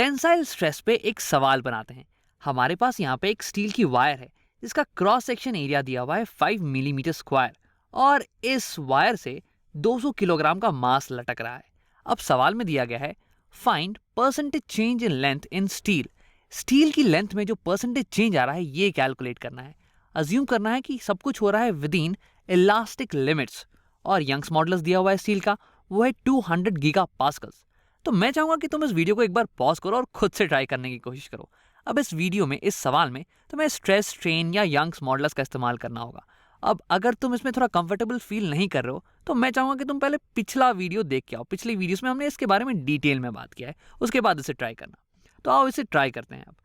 Tensile stress पे एक सवाल बनाते हैं। हमारे पास यहाँ पे एक स्टील की वायर है जिसका क्रॉस सेक्शन एरिया दिया हुआ है 5 मिलीमीटर स्क्वायर और इस वायर से 200 किलोग्राम का मास लटक रहा है। अब सवाल में दिया गया है find percentage change in length in steel. Steel की लेंथ में जो परसेंटेज चेंज आ रहा है ये कैलकुलेट करना है। अज्यूम करना है कि सब कुछ हो रहा है विद इन इलास्टिक लिमिट्स और यंग्स मॉडुलस दिया हुआ है स्टील का, वो है 200 गीगा पास्कल्स। तो मैं चाहूंगा कि तुम इस वीडियो को एक बार पॉज करो और खुद से ट्राई करने की कोशिश करो। अब इस वीडियो में, इस सवाल में तुम्हें स्ट्रेस स्ट्रेन या यंग्स मॉडुलस का इस्तेमाल करना होगा। अब अगर तुम इसमें थोड़ा कंफर्टेबल फील नहीं कर रहे हो तो मैं चाहूंगा कि तुम पहले पिछला वीडियो देख के आओ। पिछली वीडियोस में हमने इसके बारे में डिटेल में बात किया है, उसके बाद इसे ट्राई करना। तो आओ इसे ट्राई करते हैं। अब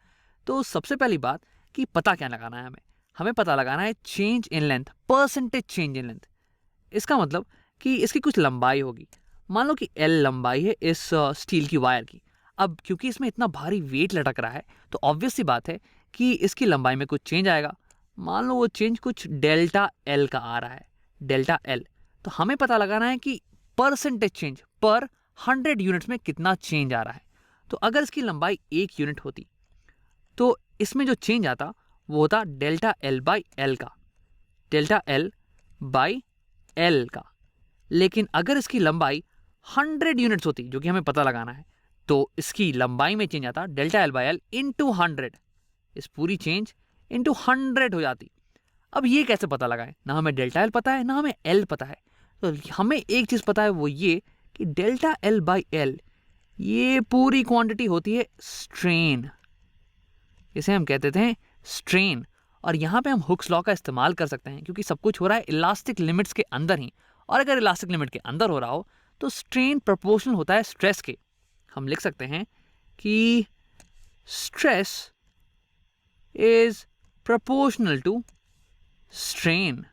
तो सबसे पहली बात कि पता क्या लगाना है, हमें पता लगाना है change in length, percentage change in length. इसका मतलब कि इसकी कुछ लंबाई होगी। मान लो कि L लंबाई है इस स्टील की वायर की। अब क्योंकि इसमें इतना भारी वेट लटक रहा है तो ऑब्वियस सी बात है कि इसकी लंबाई में कुछ चेंज आएगा। मान लो वो चेंज कुछ डेल्टा L का आ रहा है, डेल्टा L। तो हमें पता लगाना है कि परसेंटेज चेंज पर 100 यूनिट्स में कितना चेंज आ रहा है। तो अगर इसकी लंबाई 1 यूनिट होती तो इसमें जो चेंज आता वो होता डेल्टा L बाई L का, डेल्टा L बाई L का। लेकिन अगर इसकी लंबाई 100 यूनिट्स होती, जो कि हमें पता लगाना है, तो इसकी लंबाई में चेंज आता delta L by L into 100। इस पूरी चेंज इंटू 100 हो जाती। अब ये कैसे पता लगाएं? ना हमें डेल्टा L पता है ना हमें L पता है। तो हमें एक चीज़ पता है, वो ये कि डेल्टा L बाई L ये पूरी क्वांटिटी होती है स्ट्रेन। इसे हम कहते थे स्ट्रेन। और यहाँ पे हम हुक्स लॉ का इस्तेमाल कर सकते हैं क्योंकि सब कुछ हो रहा है इलास्टिक लिमिट्स के अंदर ही। और अगर इलास्टिक लिमिट के अंदर हो रहा हो तो स्ट्रेन प्रोपोर्शनल होता है स्ट्रेस के। हम लिख सकते हैं कि stress is proportional to strain.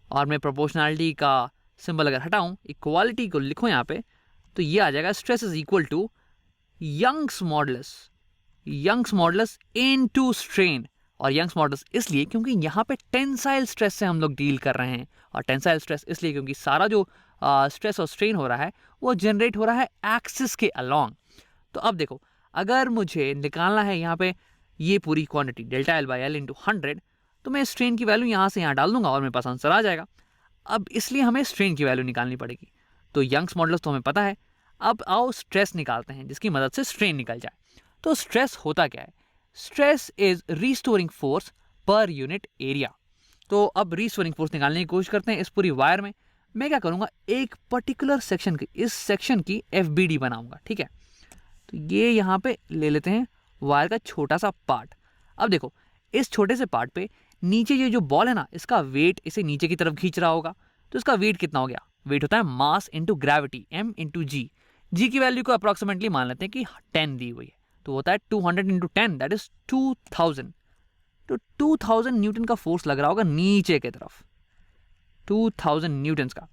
और मैं प्रोपोर्शनैलिटी का सिंबल अगर हटाऊं, इक्वालिटी को लिखो यहाँ पे, तो ये आ जाएगा stress is equal to Young's modulus, Young's modulus into strain. और यंग्स मॉडुलस इसलिए क्योंकि यहाँ पे टेंसाइल स्ट्रेस से हम लोग डील कर रहे हैं। और टेंसाइल स्ट्रेस इसलिए क्योंकि सारा जो स्ट्रेस और स्ट्रेन हो रहा है वो जनरेट हो रहा है एक्सिस के अलोंग। तो अब देखो, अगर मुझे निकालना है यहाँ पे ये पूरी quantity delta L by L into 100, तो मैं स्ट्रेन की वैल्यू यहाँ से यहाँ डाल दूंगा और मेरे पास आंसर आ जाएगा। अब इसलिए हमें स्ट्रेन की वैल्यू निकालनी पड़ेगी। तो यंग्स मॉडुलस तो हमें पता है। अब आओ स्ट्रेस निकालते हैं जिसकी मदद से स्ट्रेन निकल जाए। तो स्ट्रेस होता क्या है? Stress is restoring force per unit area. तो अब रीस्टोरिंग फोर्स निकालने की कोशिश करते हैं इस पूरी वायर में। मैं क्या करूंगा, एक पर्टिकुलर सेक्शन की, इस सेक्शन की FBD बनाऊंगा, ठीक है। तो ये यहाँ पे ले लेते हैं वायर का छोटा सा पार्ट। अब देखो, इस छोटे से पार्ट पे नीचे ये जो बॉल है ना, इसका वेट इसे नीचे की तरफ खींच रहा होगा। तो इसका वेट कितना हो गया? वेट होता है mass into gravity, M into g. G की वैल्यू को अप्रोक्सीमेटली मान लेते हैं कि 10 दी हुई है, तो होता है 200 इंटू 10, दैट इज 2000। तो 2000 न्यूटन का फोर्स लग रहा होगा नीचे की तरफ, 2000 न्यूटन का।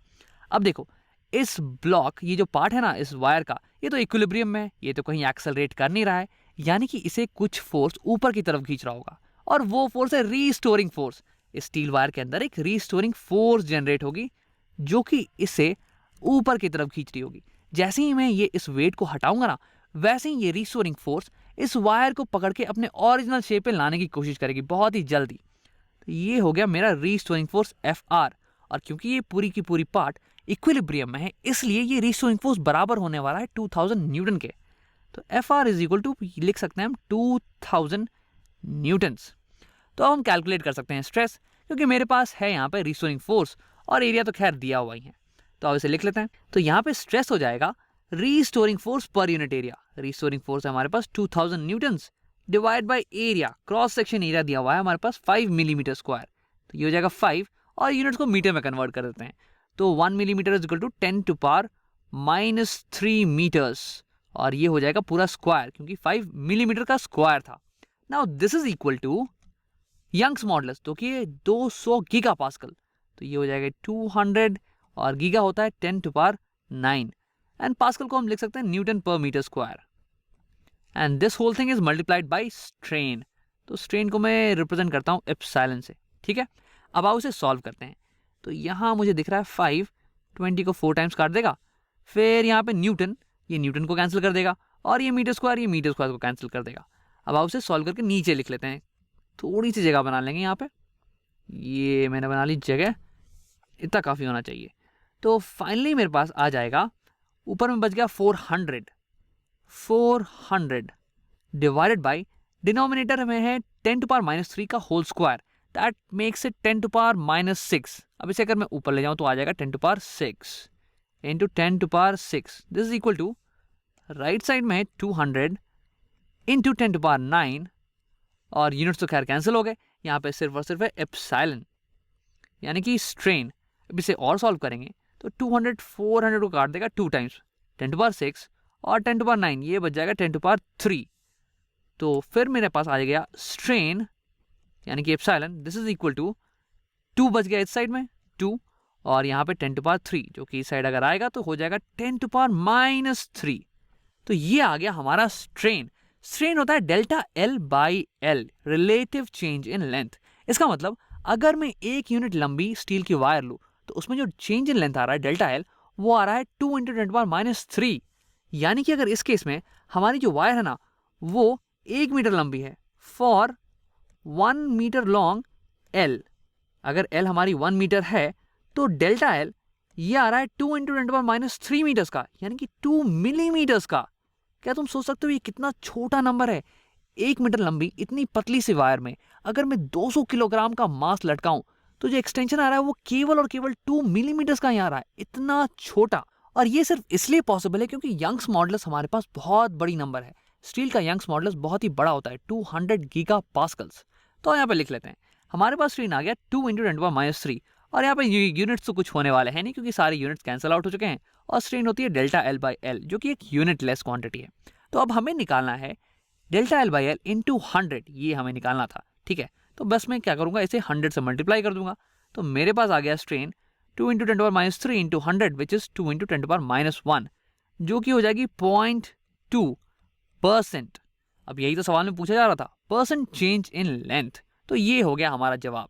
अब देखो, इस ब्लॉक, ये जो पार्ट है ना इस वायर का, ये तो इक्विलिब्रियम में है, ये तो कहीं एक्सेलरेट कर नहीं रहा है, यानी कि इसे कुछ फोर्स ऊपर की तरफ खींच रहा होगा। और वो फोर्स है रीस्टोरिंग फोर्स। इस स्टील वायर के अंदर एक रीस्टोरिंग फोर्स जनरेट होगी जो कि इसे ऊपर की तरफ खींच रही होगी। जैसे ही मैं ये इस वेट को हटाऊंगा ना, वैसे ही ये रीस्टोरिंग फोर्स इस वायर को पकड़ के अपने ओरिजिनल शेप पे लाने की कोशिश करेगी बहुत ही जल्दी। तो ये हो गया मेरा रीस्टोरिंग फोर्स FR। और क्योंकि ये पूरी की पूरी पार्ट इक्विलिब्रियम में है, इसलिए ये रीस्टोरिंग फोर्स बराबर होने वाला है 2000 न्यूटन के। तो FR इज इक्वल टू, लिख सकते हैं हम 2000 न्यूटन्स। तो अब हम कैलकुलेट कर सकते हैं स्ट्रेस, क्योंकि मेरे पास है यहाँ पे रीस्टोरिंग फोर्स और एरिया तो खैर दिया हुआ ही है। तो अब इसे लिख लेते हैं। तो यहाँ पे स्ट्रेस हो जाएगा restoring force per unit area. Restoring force है हमारे पास 2000 Newton's divide by area, cross section area दिया हुआ है हमारे पास 5 मिलीमीटर स्क्वायर। तो ये हो जाएगा 5 और यूनिट्स को मीटर में कन्वर्ट कर देते हैं। तो 1 millimetre is equal to 10 to power -3 metres. और ये हो जाएगा पूरा स्क्वायर क्योंकि 5 मिलीमीटर का स्क्वायर था। Now this is equal to Young's modulus, तो कि 200 गीगा पास्कल। तो ये हो जाएगा 200 और गीगा होता है 10 टू पावर 9 एंड पास्कल को हम लिख सकते हैं न्यूटन पर metre square. And this whole thing is multiplied by strain. तो स्ट्रेन को मैं रिप्रेजेंट करता हूँ एप्सिलॉन से, ठीक है। अब आओ उसे सॉल्व करते हैं। तो यहाँ मुझे दिख रहा है 5, 20 को 4 टाइम्स काट देगा, फिर यहाँ पे न्यूटन, ये न्यूटन को कैंसिल कर देगा और ये मीटर स्क्वायर को कैंसिल कर देगा। अब आप उसे सॉल्व करके नीचे लिख लेते हैं, थोड़ी सी जगह बना लेंगे यहाँ पे, ये मैंने बना ली जगह, इतना काफ़ी होना चाहिए। तो फाइनली मेरे पास आ जाएगा, ऊपर में बच गया 400 डिवाइडेड बाई, डिनोमिनेटर में है 10⁻³ का whole square, that makes it 10⁻⁻6। अब इसे अगर मैं ऊपर ले जाऊं तो आ जाएगा 10⁻6 into 10⁻6, this is equal to, right side में है 200 इंटू 10⁻9, और यूनिट्स तो खैर कैंसिल हो गए, यहाँ पे सिर्फ और सिर्फ है एप्सिलॉन यानी कि स्ट्रेन। अब इसे और सॉल्व करेंगे तो 200 400 को काट देगा 2 टाइम्स, 10⁻6 और 10⁻9, ये बच जाएगा 10⁻3। तो फिर मेरे पास आ गया स्ट्रेन यानी कि epsilon, this is equal to 2 बच गया इस साइड में 2, और यहाँ पे 10⁻3 जो कि इस साइड अगर आएगा तो हो जाएगा 10⁻−3। तो ये आ गया हमारा स्ट्रेन। स्ट्रेन होता है delta L by L, relative change in length. इसका मतलब अगर मैं 1 यूनिट लंबी स्टील की वायर लूँ तो उसमें जो चेंज इन लेंथ आ रहा है डेल्टा L, वो आ रहा है 2 इंटू 10⁻−3। यानी कि अगर इस केस में हमारी जो वायर है ना वो 1 मीटर लंबी है, फॉर 1 मीटर लॉन्ग L, अगर L हमारी 1 मीटर है तो डेल्टा L ये आ रहा है 2 इंटू 10⁻3 मीटर्स का, यानी कि 2 मिलीमीटर्स का। क्या तुम सोच सकते हो ये कितना छोटा नंबर है? 1 मीटर लंबी इतनी पतली सी वायर में अगर मैं 200 किलोग्राम का मास लटकाऊं तो जो एक्सटेंशन आ रहा है वो केवल और केवल 2 मिलीमीटर्स का ही आ रहा है, इतना छोटा। और ये सिर्फ इसलिए पॉसिबल है क्योंकि यंग्स मॉडुलस हमारे पास बहुत बड़ी नंबर है। स्टील का यंग्स मॉडुलस बहुत ही बड़ा होता है, 200 गीगा पास्कल्स। तो यहाँ पे लिख लेते हैं, हमारे पास स्ट्रेन आ गया 2 इंटू 10⁻3, और यहाँ पे यूनिट्स तो कुछ होने वाले हैं नहीं क्योंकि सारे यूनिट्स कैंसिल आउट हो चुके हैं, और स्ट्रेन होती है डेल्टा L बाई एल जो कि एक यूनिट लेस क्वांटिटी है। तो अब हमें निकालना है delta L by L into 100, ये हमें निकालना था, ठीक है। तो बस मैं क्या करूँगा, इसे 100 से मल्टीप्लाई कर दूंगा, तो मेरे पास आ गया strain 2 into 10⁻3 into 100 which is 2 into 10⁻1, जो कि हो जाएगी 0.2%। अब यही तो सवाल में पूछा जा रहा था, परसेंट चेंज इन लेंथ। तो ये हो गया हमारा जवाब।